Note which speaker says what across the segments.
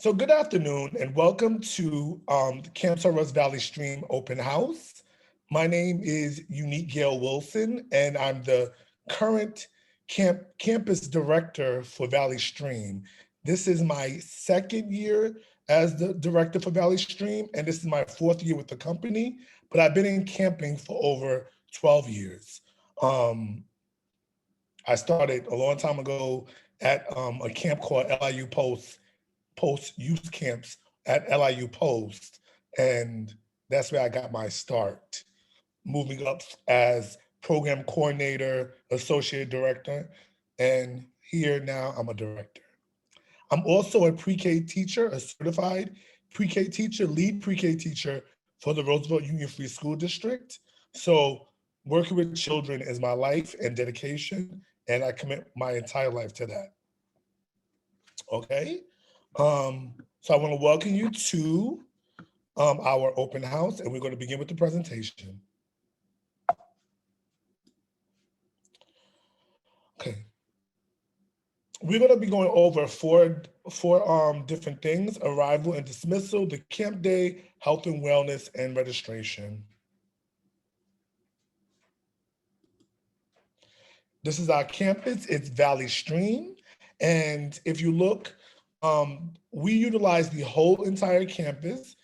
Speaker 1: So good afternoon and welcome to the Camp Rust Valley Stream Open House. My name is Unique Gail Wilson and I'm the current campus director for Valley Stream. This is my second year as the director for Valley Stream and this is my fourth year with the company, but I've been in camping for over 12 years. Um, I started a long time ago at a camp called LIU Post youth camps at LIU Post, and that's where I got my start. Moving up as program coordinator, associate director, and here now I'm a director. I'm also a pre-K teacher, a certified pre-K teacher, lead pre-K teacher for the Roosevelt Union Free School District. So working with children is my life and dedication, and I commit my entire life to that. Okay. So I want to welcome you to our open house, and we're going to begin with the presentation. Okay. We're going to be going over four different things: arrival and dismissal, the camp day, health and wellness, and registration. This is our campus. It's Valley Stream. And if you look, we utilize the whole entire campus.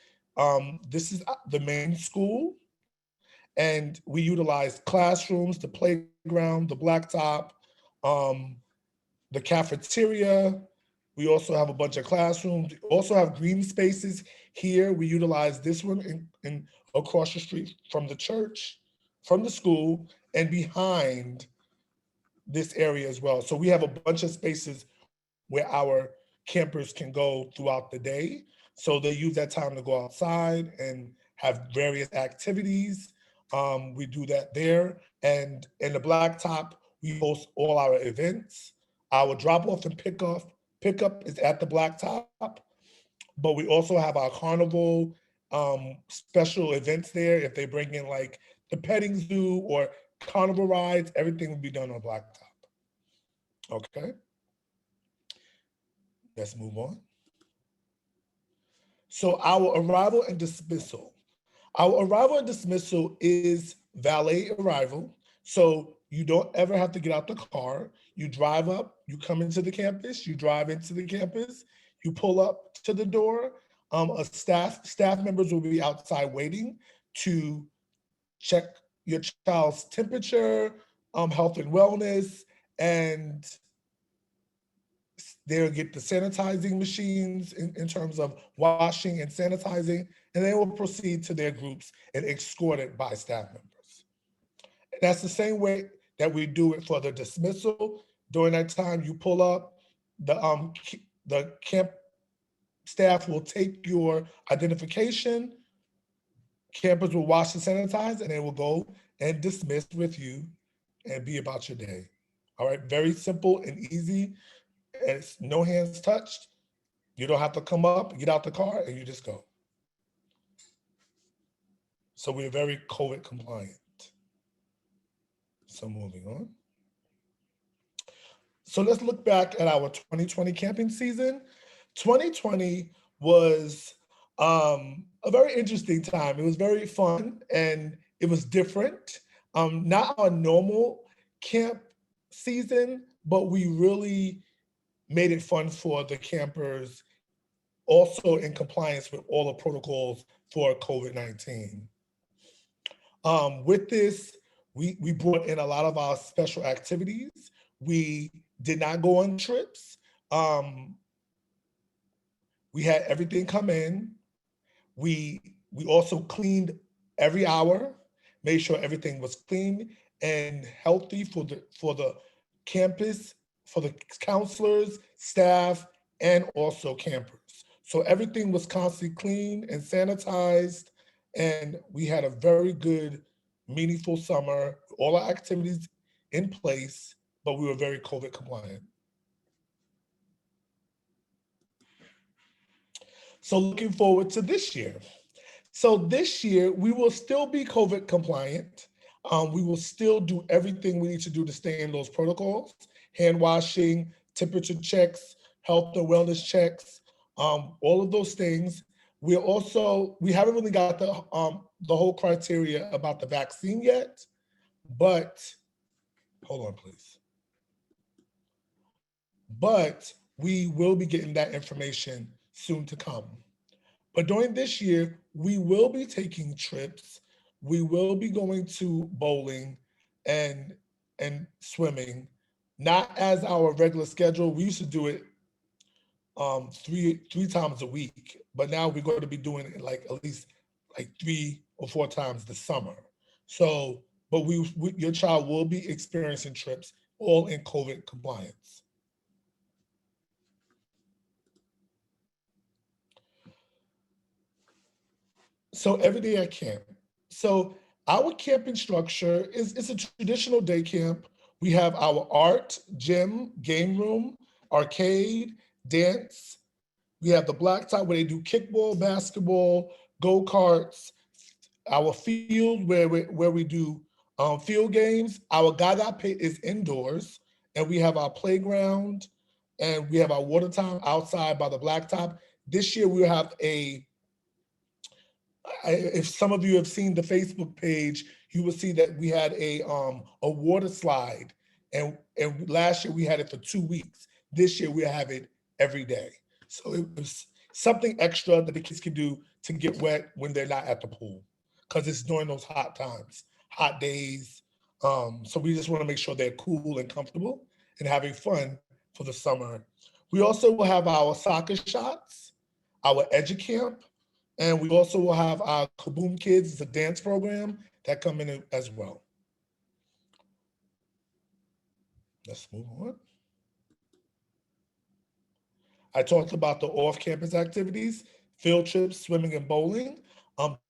Speaker 1: This is the main school. And we utilize classrooms, the playground, the blacktop, um, the cafeteria. We also have a bunch of classrooms. We also have green spaces here. We utilize this one in across the street from the church, from the school, and behind this area as well. So we have a bunch of spaces where our campers can go throughout the day. So they use that time to go outside and have various activities. We do that there. And in the blacktop, we host all our events. Our drop off and pickup is at the blacktop, but we also have our carnival special events there. If they bring in like the petting zoo or carnival rides, everything will be done on blacktop. Okay, let's move on. So our arrival and dismissal. Our arrival and dismissal is valet arrival. So you don't ever have to get out the car. You drive up, you come into the campus, you drive into the campus, you pull up to the door. A staff members will be outside waiting to check your child's temperature, health and wellness, and they'll get the sanitizing machines in terms of washing and sanitizing, and they will proceed to their groups and escorted by staff members. And that's the same way that we do it for the dismissal. During that time, you pull up, the camp staff will take your identification, campers will wash and sanitize, and they will go and dismiss with you and be about your day. All right, very simple and easy. It's no hands touched. You don't have to come up, get out the car, and you just go. So we're very COVID compliant. So moving on. So let's look back at our 2020 camping season. 2020 was a very interesting time. It was very fun and it was different. Not our normal camp season, but we really made it fun for the campers, also in compliance with all the protocols for COVID-19. With this, we brought in a lot of our special activities. We did not go on trips. We had everything come in. We also cleaned every hour, made sure everything was clean and healthy for the campus, for the counselors, staff, and also campers. So everything was constantly clean and sanitized, and we had a very good, meaningful summer, all our activities in place, but we were very COVID compliant. So looking forward to this year. So this year, we will still be COVID compliant. We will still do everything we need to do to stay in those protocols: hand washing, temperature checks, health and wellness checks. all of those things. We haven't really got the whole criteria about the vaccine yet, but hold on, please. But we will be getting that information soon to come. But during this year, we will be taking trips. We will be going to bowling and swimming, not as our regular schedule. We used to do it three times a week, but now we're going to be doing it like at least like 3 or 4 times this summer. So, but your child will be experiencing trips all in COVID compliance. So every day at camp. So our camping structure is a traditional day camp. We have our art, gym, game room, arcade, dance. We have the blacktop where they do kickball, basketball, go-karts, our field where we do field games. Our Gaga pit is indoors, and we have our playground, and we have our water time outside by the blacktop. This year we have if some of you have seen the Facebook page, you will see that we had a water slide, and last year we had it for 2 weeks. This year we have it every day. So it was something extra that the kids can do to get wet when they're not at the pool, because it's during those hot times, hot days. So we just want to make sure they're cool and comfortable and having fun for the summer. We also will have our soccer shots, our EduCamp, and we also will have our Kaboom Kids, it's a dance program that come in as well. Let's move on. I talked about the off-campus activities, field trips, swimming and bowling.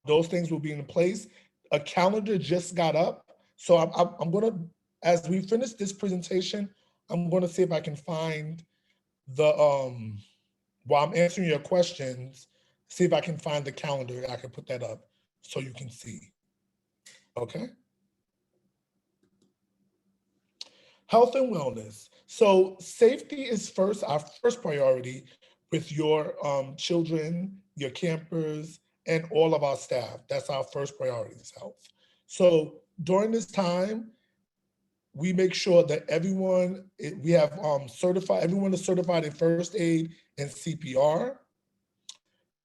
Speaker 1: Those things will be in place. A calendar just got up. So I'm gonna, as we finish this presentation, I'm gonna see if I can find while I'm answering your questions, see if I can find the calendar. I can put that up so you can see. Okay. Health and wellness. So safety is our first priority with your children, your campers, and all of our staff. That's our first priority is health. So during this time, we make sure that everyone is certified in first aid and CPR.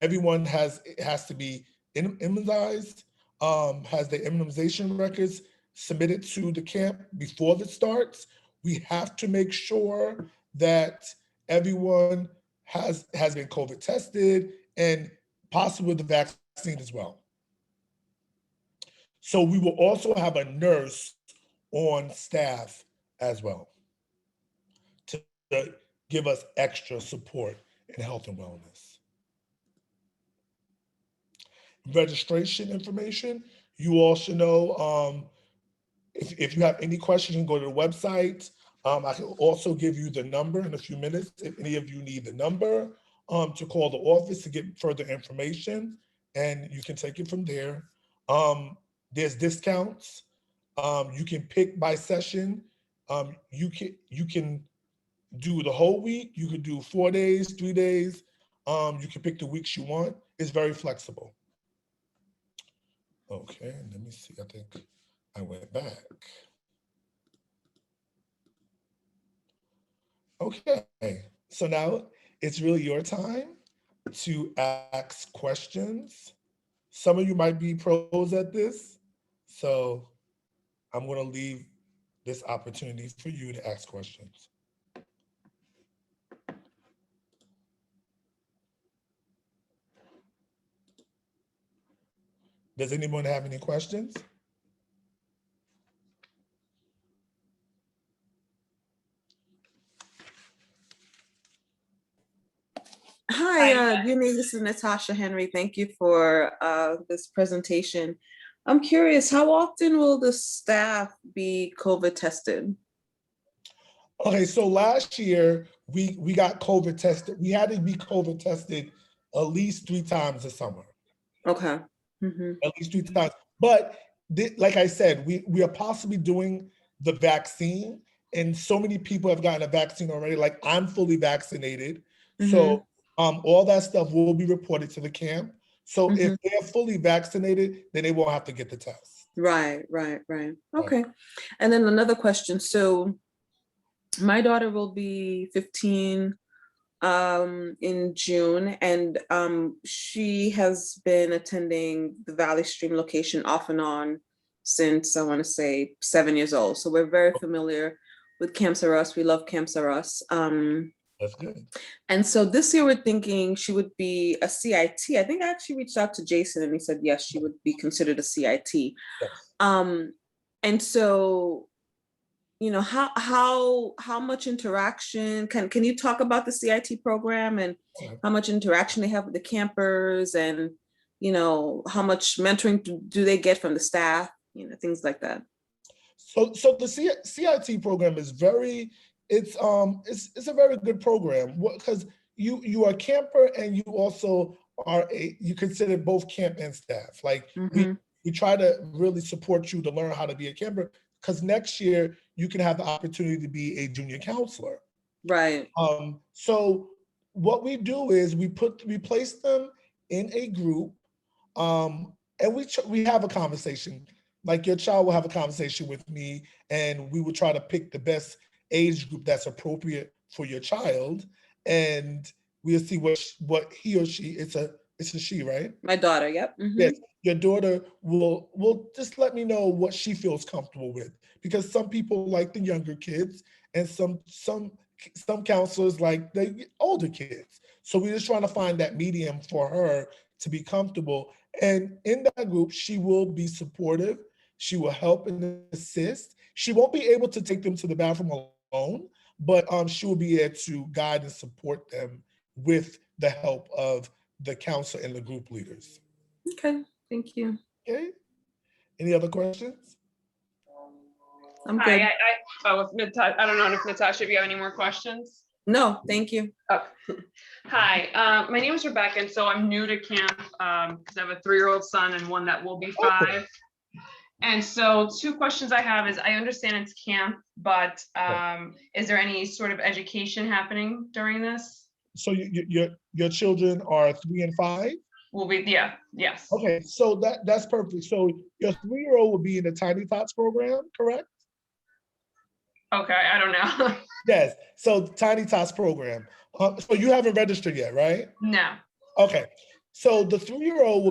Speaker 1: Everyone has to be immunized, has their immunization records submitted to the camp before it starts. We have to make sure that everyone has been COVID tested and possibly the vaccine as well. So we will also have a nurse on staff as well to give us extra support in health and wellness. Registration information, you all should know, if you have any questions, you can go to the website. I can also give you the number in a few minutes if any of you need the number to call the office to get further information, and you can take it from there. There's discounts. You can pick by session. You can do the whole week. You can do 4 days, 3 days. You can pick the weeks you want. It's very flexible. Okay, let me see. I think I went back. Okay, so now it's really your time to ask questions. Some of you might be pros at this, so I'm going to leave this opportunity for you to ask questions. Does anyone have any questions?
Speaker 2: Hi, Uni, this is Natasha Henry. Thank you for this presentation. I'm curious, how often will the staff be COVID tested?
Speaker 1: Okay, so last year we got COVID tested. We had to be COVID tested at least 3 times a summer.
Speaker 2: Okay.
Speaker 1: At least 3 times. But like I said, we are possibly doing the vaccine, and so many people have gotten a vaccine already. Like I'm fully vaccinated. So All that stuff will be reported to the camp. So if
Speaker 2: Mhm.
Speaker 1: they're fully vaccinated, then they won't have to get the test.
Speaker 2: Right.
Speaker 1: Right.
Speaker 2: Okay. And then another question. So my daughter will be 15 in June, and she has been attending the Valley Stream location off and on since, I want to say, 7 years old. So we're very familiar with Camp Saras. We love Camp Saras.
Speaker 1: That's good.
Speaker 2: And so this year we're thinking she would be a CIT. I think I actually reached out to Jason and he said yes, she would be considered a CIT.
Speaker 1: Yes.
Speaker 2: And so, how much interaction can you talk about the CIT program and
Speaker 1: Okay.
Speaker 2: how much interaction they have with the campers, and how much mentoring do they get from the staff, things like that.
Speaker 1: So the CIT program is it's a very good program because you are a camper and you also you consider both camp and staff. Like
Speaker 2: Mm-hmm.
Speaker 1: we try to really support you to learn how to be a camper because next year you can have the opportunity to be a junior counselor.
Speaker 2: Right.
Speaker 1: So what we do is we place them in a group, and we have a conversation. Like your child will have a conversation with me, and we will try to pick the best age group that's appropriate for your child, and we'll see what he or she. It's a she, right?
Speaker 2: My daughter. Yep. Mm-hmm.
Speaker 1: Yes, your daughter will just let me know what she feels comfortable with because some people like the younger kids and some counselors like the older kids. So we're just trying to find that medium for her to be comfortable. And in that group, she will be supportive. She will help and assist. She won't be able to take them to the bathroom alone, but she will be able to guide and support them with the help of the counselor and the group leaders.
Speaker 2: Okay. Thank you.
Speaker 1: Okay. Any other questions?
Speaker 2: I'm
Speaker 3: Hi,
Speaker 2: good.
Speaker 3: I don't know if Natasha, if you have any more questions.
Speaker 2: No, thank you.
Speaker 3: Oh. Hi, my name is Rebecca, and so I'm new to camp because I have a 3-year-old son and one that will be 5. And so 2 questions I have is I understand it's camp, but is there any sort of education happening during this?
Speaker 1: So your children are 3 and 5?
Speaker 3: Will be, yeah, yes.
Speaker 1: Okay, so that's perfect. So your 3-year-old will be in the Tiny Tots program, correct?
Speaker 3: Okay, I don't know.
Speaker 1: Yes. So Tiny Tots program. So you haven't registered yet, right?
Speaker 3: No.
Speaker 1: Okay. So the 3-year-old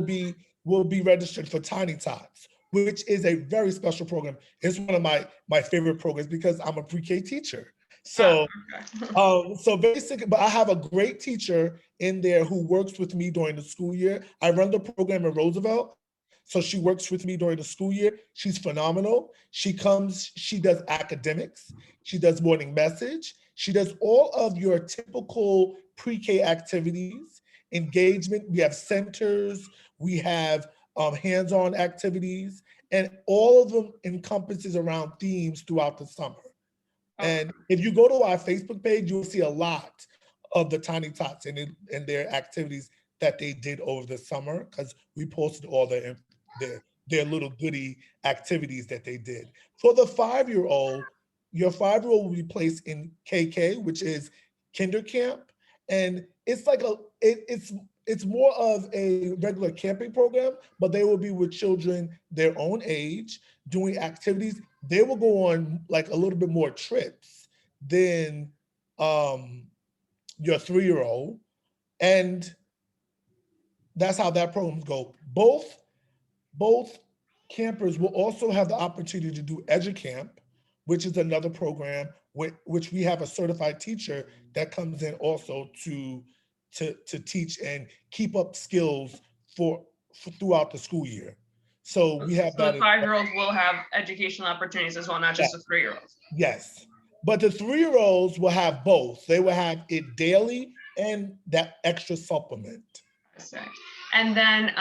Speaker 1: will be registered for Tiny Tots, which is a very special program. It's one of my favorite programs because I'm a pre-K teacher. So
Speaker 3: Okay.
Speaker 1: so basically, but I have a great teacher in there who works with me during the school year. I run the program in Roosevelt. So she works with me during the school year. She's phenomenal. She does academics. She does morning message. She does all of your typical pre-K activities, engagement. We have centers. We have hands-on activities, and all of them encompasses around themes throughout the summer. And if you go to our Facebook page, you'll see a lot of the Tiny Tots and their activities that they did over the summer because we posted all their little goody activities that they did. For the 5-year-old, your 5-year-old will be placed in KK, which is kinder camp, and it's like it's more of a regular camping program, but they will be with children their own age doing activities. They will go on like a little bit more trips than your 3-year-old, and that's how that programs go. Both campers will also have the opportunity to do EduCamp, which is another program which we have a certified teacher that comes in also to teach and keep up skills for throughout the school year. So we have
Speaker 3: So
Speaker 1: that.
Speaker 3: the 5-year-olds will have educational opportunities as well, not just the 3-year-olds.
Speaker 1: Yes. But the 3-year-olds will have both. They will have it daily and that extra supplement.
Speaker 3: I see. And then,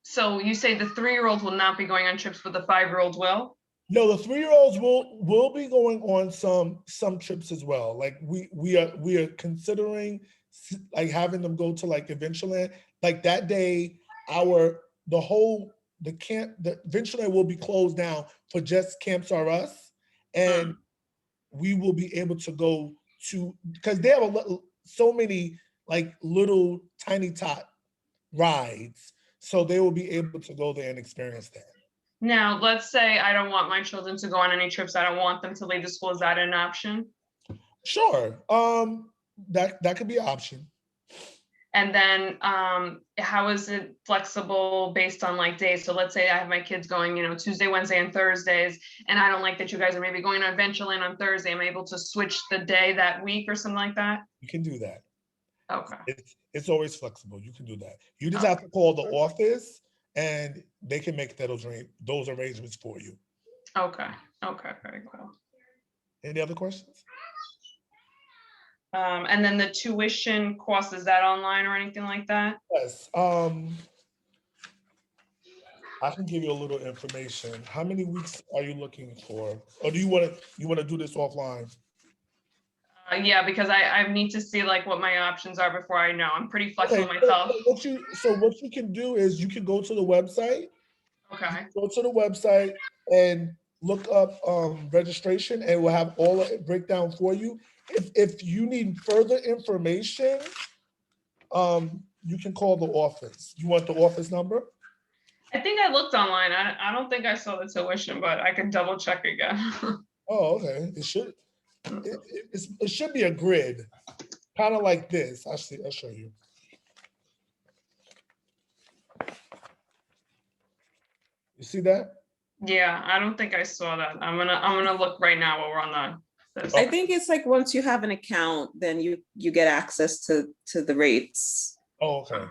Speaker 3: so you say the 3-year-olds will not be going on trips, but the 5-year-olds will?
Speaker 1: No, the 3-year-olds will be going on some trips as well. Like we are considering like having them go to like Adventureland. Like that day, the Adventureland will be closed down for just Camps R Us, and we will be able to go to because they have so many like little tiny tot rides. So they will be able to go there and experience that.
Speaker 3: Now, let's say I don't want my children to go on any trips. I don't want them to leave the school. Is that an option?
Speaker 1: Sure. That could be an option.
Speaker 3: And then how is it flexible based on like days? So let's say I have my kids going, Tuesday, Wednesday, and Thursdays, and I don't like that you guys are maybe going on Adventureland on Thursday. Am I able to switch the day that week or something like that?
Speaker 1: You can do that.
Speaker 3: Okay.
Speaker 1: It's always flexible. You can do that. You just have to call the office and they can make those arrangements for you.
Speaker 3: Okay. Very cool.
Speaker 1: Any other questions?
Speaker 3: And then the tuition cost, is that online or anything like that?
Speaker 1: Yes. I can give you a little information. How many weeks are you looking for? Or do you want to do this offline?
Speaker 3: Yeah, because I need to see like what my options are before I know. I'm pretty flexible
Speaker 1: Okay,
Speaker 3: myself.
Speaker 1: so what you can do is you can go to the website.
Speaker 3: Okay.
Speaker 1: Go to the website and look up registration, and we'll have all the breakdown for you. If you need further information, you can call the office. You want the office number?
Speaker 3: I think I looked online. I don't think I saw the tuition, but I can double check again.
Speaker 1: Oh, okay. It should be a grid, kind of like this. I'll show you. You see that?
Speaker 3: Yeah, I don't think I saw that. I'm gonna look right now while we're on this.
Speaker 2: I think it's like once you have an account, then you get access to the rates.
Speaker 1: Oh, okay.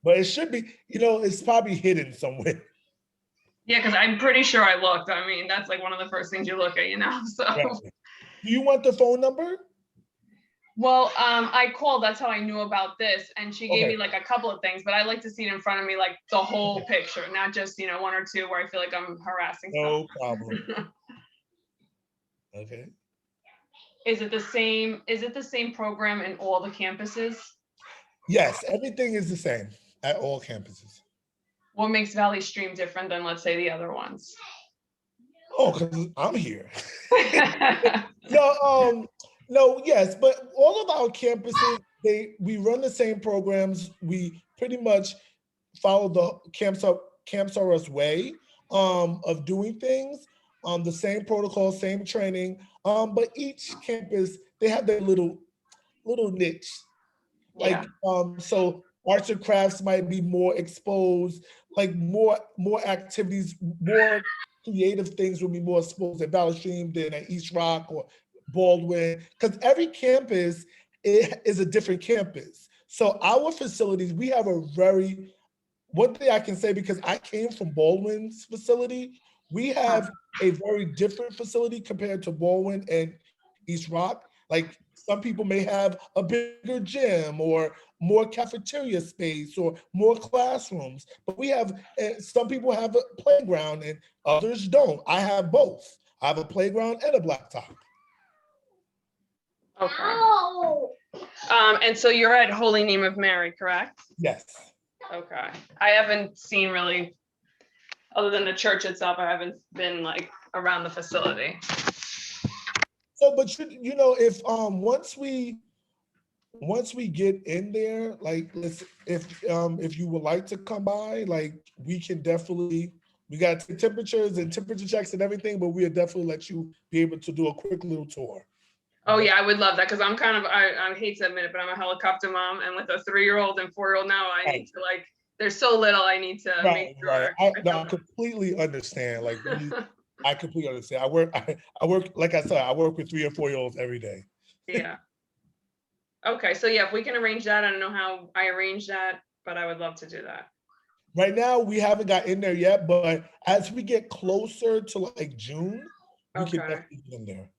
Speaker 1: But it should be, it's probably hidden somewhere.
Speaker 3: Yeah, because I'm pretty sure I looked. I mean, that's like one of the first things you look at, So.
Speaker 1: Right. Do you want the phone number?
Speaker 3: Well, I called. That's how I knew about this, and she gave me like a couple of things. But I like to see it in front of me, like the whole picture, not just one or two where I feel like I'm harassing.
Speaker 1: No problem. Okay.
Speaker 3: Is it the same? Is it the same program in all the campuses?
Speaker 1: Yes, everything is the same at all campuses.
Speaker 3: What makes Valley Stream different than, let's say, the other ones?
Speaker 1: Oh, because I'm here. No, yes, but all of our campuses, we run the same programs. We pretty much follow the Camps Are Us way of doing things. The same protocol, same training. But each campus, they have their little niche. Like so arts and crafts might be more exposed, like more activities, more creative things will be more exposed at Valley Stream than at East Rock or Baldwin, because every campus is a different campus. So our facilities, we have one thing I can say, because I came from Baldwin's facility, we have a very different facility compared to Baldwin and East Rock. Like some people may have a bigger gym or more cafeteria space or more classrooms, but we have, some people have a playground and others don't. I have both. I have a playground and a blacktop.
Speaker 3: Okay. And so you're at Holy Name of Mary, correct?
Speaker 1: Yes.
Speaker 3: Okay. I haven't seen really, other than the church itself, I haven't been like around the facility.
Speaker 1: So, but if once we get in there, like if you would like to come by, like we can definitely, we got temperatures and temperature checks and everything, but we'll definitely let you be able to do a quick little tour.
Speaker 3: Oh yeah, I would love that, because I'm kind of, I hate to admit it, but I'm a helicopter mom, and with a 3-year-old and 4-year-old now, I need to like, there's so little I need to make sure.
Speaker 1: I completely understand. Like I completely understand. I work, like I said, I work with 3 or 4-year-olds every day.
Speaker 3: Yeah. Okay, so yeah, if we can arrange that, I don't know how I arrange that, but I would love to do that.
Speaker 1: Right now, we haven't got in there yet, but as we get closer to like June, we can definitely get in there.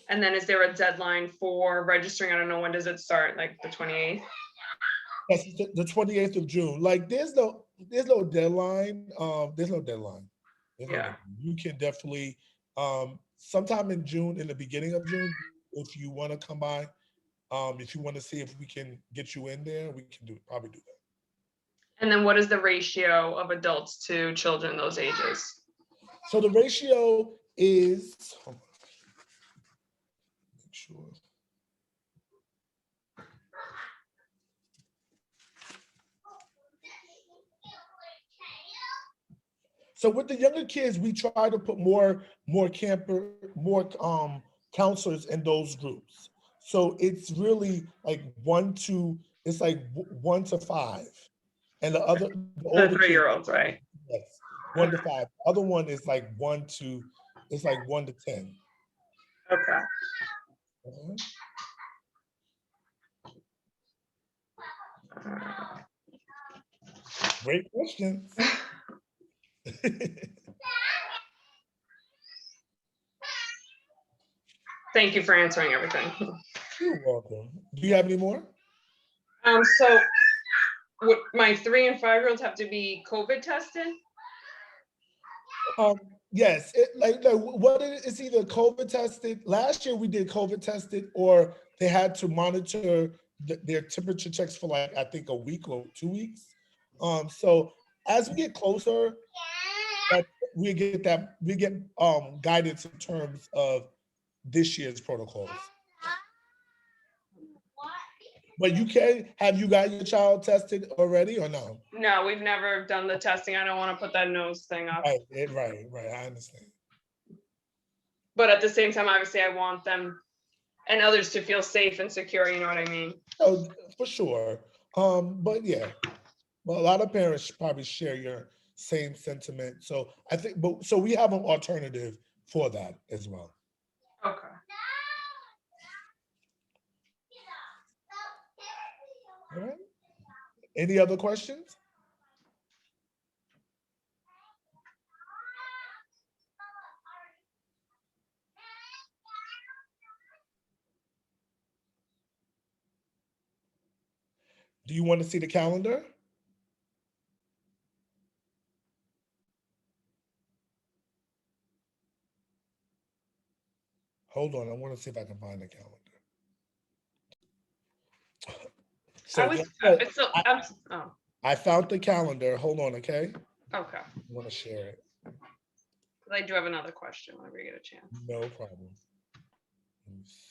Speaker 3: And then is there a deadline for registering? I don't know, when does it start? Like the 28th?
Speaker 1: Yes, the 28th of June. Like there's no deadline. There's no deadline. You can definitely sometime in June, in the beginning of June, if you want to come by, if you want to see if we can get you in there, we can probably do that.
Speaker 3: And then what is the ratio of adults to children those ages?
Speaker 1: So the ratio is, make sure. So with the younger kids, we try to put more counselors in those groups. So it's really like it's like 1 to 5, and the
Speaker 3: The
Speaker 1: older kids,
Speaker 3: 3-year-olds, right?
Speaker 1: yes, 1 to 5. The other one is like it's like 1 to 10.
Speaker 3: Okay.
Speaker 1: Mhm. Great questions.
Speaker 3: Thank you for answering everything.
Speaker 1: You're welcome. Do you have any more?
Speaker 3: So would my 3 and 5-year-olds have to be COVID tested?
Speaker 1: Yes, it's either COVID tested. Last year we did COVID tested, or they had to monitor their temperature checks for like I think a week or 2 weeks. So as we get closer, that we get guidance in terms of this year's protocols. But have you got your child tested already or no?
Speaker 3: No, we've never done the testing. I don't want to put that nose thing up.
Speaker 1: Right. I understand.
Speaker 3: But at the same time, obviously, I want them and others to feel safe and secure. You know what I mean?
Speaker 1: Oh, for sure. But yeah, well, a lot of parents probably share your same sentiment. So I think, so we have an alternative for that as well.
Speaker 3: Okay.
Speaker 1: All right. Any other questions? Do you want to see the calendar? Hold on, I want to see if I can find the calendar. So I found the calendar. Hold on, okay?
Speaker 3: Okay.
Speaker 1: I want to share it.
Speaker 3: I do have another question whenever you get a chance.
Speaker 1: No problem. Let me see.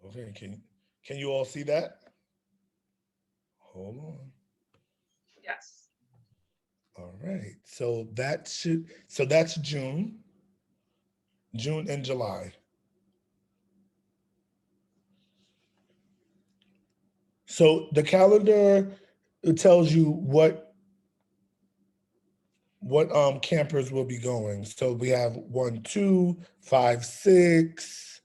Speaker 1: Okay, can you all see that? Hold on.
Speaker 3: Yes.
Speaker 1: All right. So that's June and July. So the calendar, it tells you what campers will be going. So we have 1, 2, 5, 6.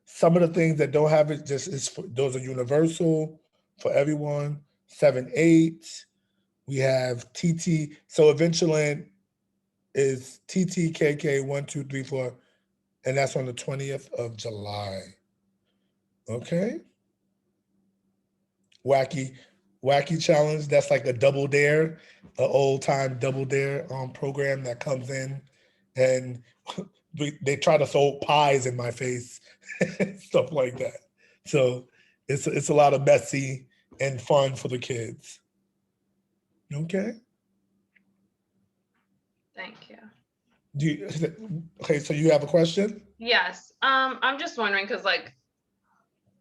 Speaker 1: Some of the things that don't have it those are universal for everyone. 7, 8. We have TT. So Adventureland is TTKK 1, 2, 3, 4, and that's on the 20th of July. Okay. Wacky challenge. That's like a double dare, an old time double dare program that comes in, and they try to throw pies in my face, stuff like that. So it's a lot of messy and fun for the kids. Okay.
Speaker 3: Thank you.
Speaker 1: Okay, so you have a question?
Speaker 3: Yes. I'm just wondering because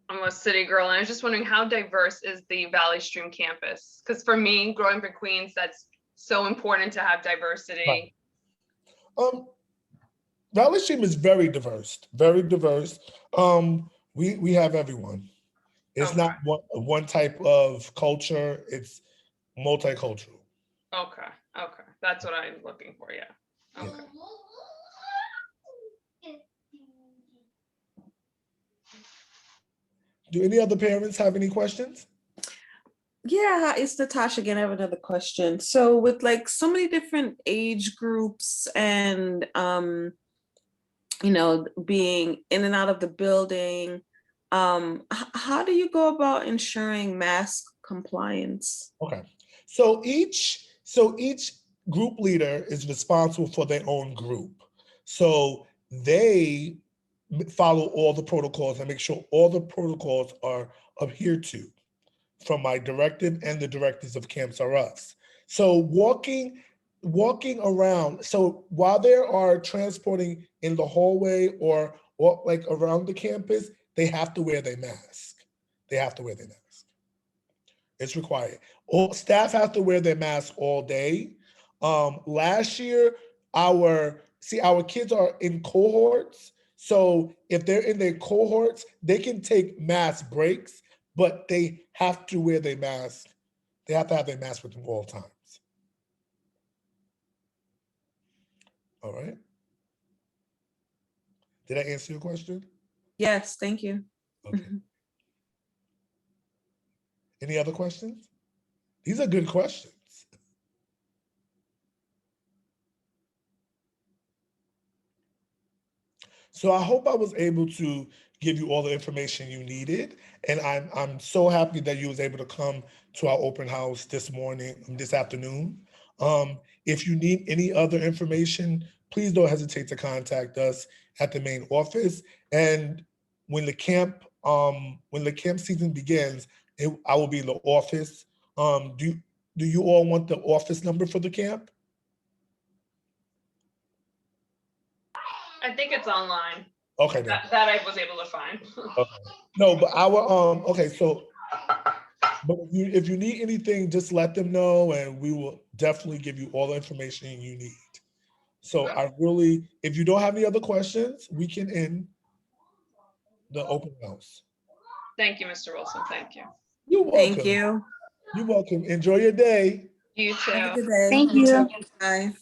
Speaker 3: I'm a city girl, and I was just wondering how diverse is the Valley Stream campus? Because for me, growing up in Queens, that's so important to have diversity.
Speaker 1: Right. Valley Stream is very diverse, very diverse. We have everyone. It's not one type of culture. It's multicultural.
Speaker 3: Okay. That's what I'm looking for. Yeah. Okay.
Speaker 1: Do any other parents have any questions?
Speaker 2: Yeah, it's Natasha again. I have another question. So with like so many different age groups and being in and out of the building, how do you go about ensuring mask compliance?
Speaker 1: Okay. So each group leader is responsible for their own group. So they follow all the protocols and make sure all the protocols are adhered to from my directive and the directives of Camps R Us. So walking around. So while they are transporting in the hallway or like around the campus, they have to wear their mask. They have to wear their mask. It's required. All staff have to wear their mask all day. Last year, our kids are in cohorts. So if they're in their cohorts, they can take mask breaks, but they have to wear their mask. They have to have their mask with them all times. All right. Did I answer your question?
Speaker 2: Yes, thank you.
Speaker 1: Okay. Any other questions? These are good questions. So I hope I was able to give you all the information you needed, and I'm so happy that you was able to come to our open house this afternoon. If you need any other information, please don't hesitate to contact us at the main office. And when the camp season begins, I will be in the office. Do you all want the office number for the camp?
Speaker 3: I think it's online.
Speaker 1: Okay, then.
Speaker 3: That I was able to find.
Speaker 1: Okay. No, but okay, so but if you need anything, just let them know and we will definitely give you all the information you need. So if you don't have any other questions, we can end the open house.
Speaker 3: Thank you, Mr. Wilson. Thank you.
Speaker 1: You're welcome.
Speaker 2: Thank you.
Speaker 1: You're welcome. Enjoy your day.
Speaker 3: You too.
Speaker 2: Have a good day.
Speaker 4: Thank you.
Speaker 2: Bye.